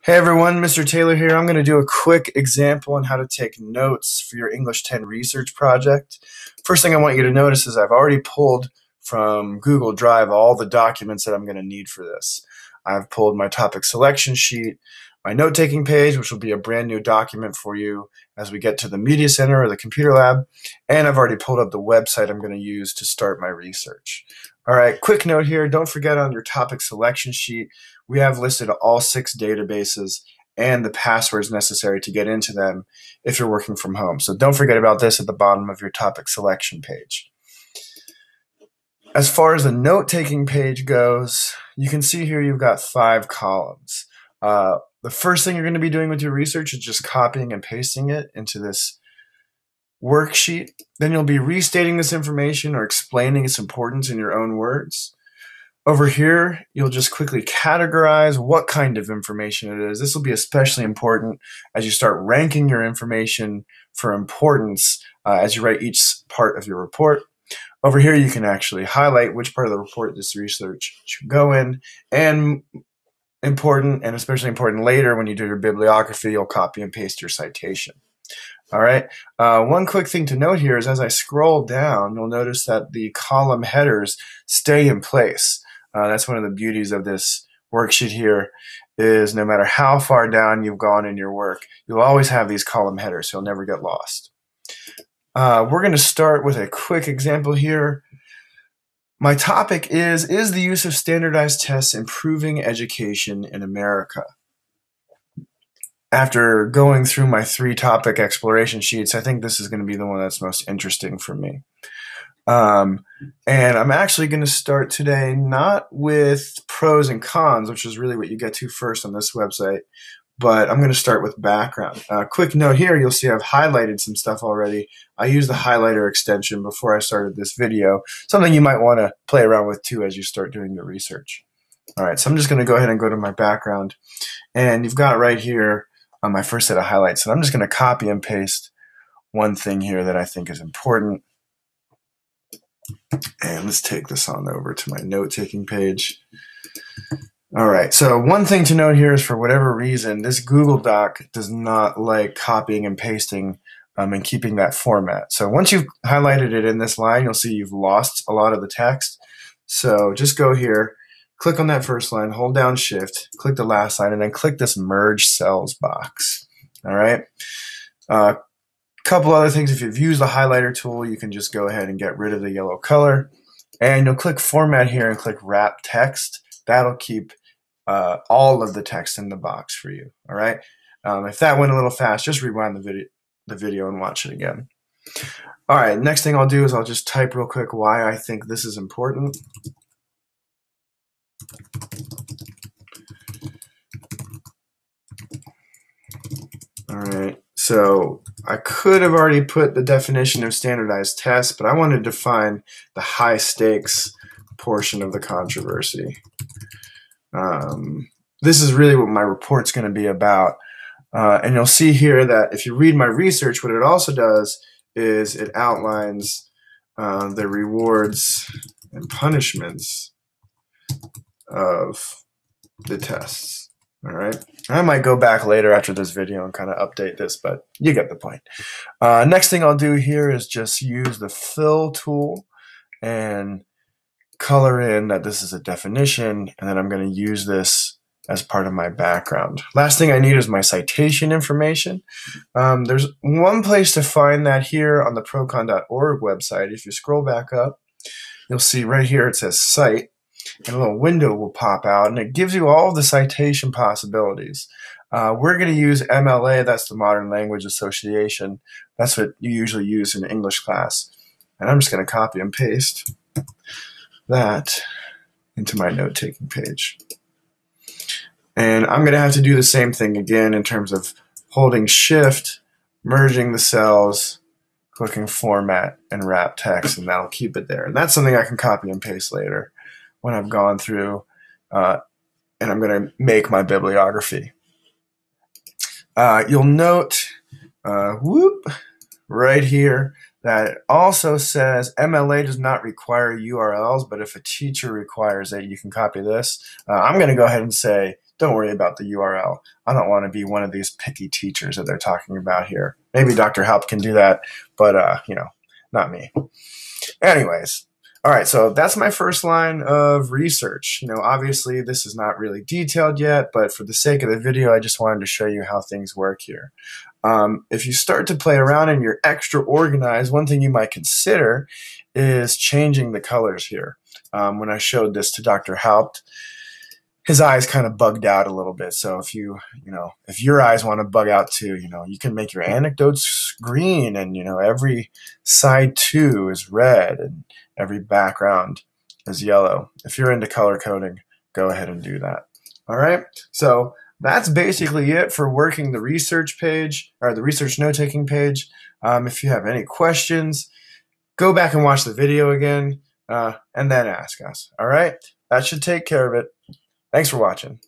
Hey everyone, Mr. Taylor here. I'm going to do a quick example on how to take notes for your English 10 research project. First thing I want you to notice is I've already pulled from Google Drive all the documents that I'm going to need for this. I've pulled my topic selection sheet, my note-taking page, which will be a brand new document for you as we get to the Media Center or the Computer Lab, and I've already pulled up the website I'm going to use to start my research. All right, quick note here, don't forget on your topic selection sheet, we have listed all 6 databases and the passwords necessary to get into them if you're working from home. So don't forget about this at the bottom of your topic selection page. As far as the note-taking page goes, you can see here you've got 5 columns. The first thing you're going to be doing with your research is just copying and pasting it into this worksheet. Then you'll be restating this information or explaining its importance in your own words. Over here, you'll just quickly categorize what kind of information it is. This will be especially important as you start ranking your information for importance as you write each part of your report. Over here, you can actually highlight which part of the report this research should go in, and important, and especially important later when you do your bibliography, you'll copy and paste your citation. All right. One quick thing to note here is as I scroll down, you'll notice that the column headers stay in place. That's one of the beauties of this worksheet here is no matter how far down you've gone in your work, you'll always have these column headers, so you'll never get lost. We're going to start with a quick example here. My topic is the use of standardized tests improving education in America? After going through my 3 topic exploration sheets, I think this is going to be the one that's most interesting for me. And I'm actually going to start today not with pros and cons, which is really what you get to first on this website, but I'm going to start with background. Quick note here, you'll see I've highlighted some stuff already. I used the highlighter extension before I started this video, something you might want to play around with too as you start doing your research. All right, so I'm just going to go ahead and go to my background, and you've got right here on my first set of highlights, and I'm just going to copy and paste one thing here that I think is important. And let's take this on over to my note-taking page. All right, so one thing to note here is for whatever reason, this Google Doc does not like copying and pasting and keeping that format. So once you've highlighted it in this line, you'll see you've lost a lot of the text. So just go here, click on that first line, hold down Shift, click the last line, and then click this Merge Cells box. All right. Couple other things, if you've used the highlighter tool, you can just go ahead and get rid of the yellow color, and you'll click Format here and click Wrap Text. That'll keep all of the text in the box for you. All right. If that went a little fast, just rewind the video and watch it again. All right. Next thing I'll do is I'll just type real quick why I think this is important. All right. So I could have already put the definition of standardized tests, but I wanted to define the high stakes portion of the controversy. This is really what my report's going to be about. And you'll see here that if you read my research, what it also does is it outlines the rewards and punishments of the tests. All right. I might go back later after this video and kind of update this, but you get the point. Next thing I'll do here is just use the fill tool and color in that this is a definition, and then I'm going to use this as part of my background. Last thing I need is my citation information. There's one place to find that here on the procon.org website. If you scroll back up, you'll see right here it says Cite, and a little window will pop out, and it gives you all of the citation possibilities. We're going to use MLA, that's the Modern Language Association. That's what you usually use in English class. And I'm just going to copy and paste that into my note-taking page. And I'm going to have to do the same thing again in terms of holding Shift, merging the cells, clicking Format, and Wrap Text, and that'll keep it there. And that's something I can copy and paste later when I've gone through and I'm going to make my bibliography. You'll note right here that it also says MLA does not require URLs, but if a teacher requires it, you can copy this. I'm going to go ahead and say don't worry about the URL. I don't want to be one of these picky teachers that they're talking about here. Maybe Dr. Haupt can do that, but not me. Anyways, all right, so that's my first line of research. Obviously this is not really detailed yet, but for the sake of the video, I just wanted to show you how things work here. If you start to play around and you're extra organized, one thing you might consider is changing the colors here. When I showed this to Dr. Haupt, his eyes kind of bugged out a little bit. So if if your eyes want to bug out too, you can make your anecdotes green, and every side 2 is red and every background is yellow. If you're into color coding, go ahead and do that. All right. So that's basically it for working the research page, or the research note-taking page. If you have any questions, go back and watch the video again, and then ask us. All right. That should take care of it. Thanks for watching.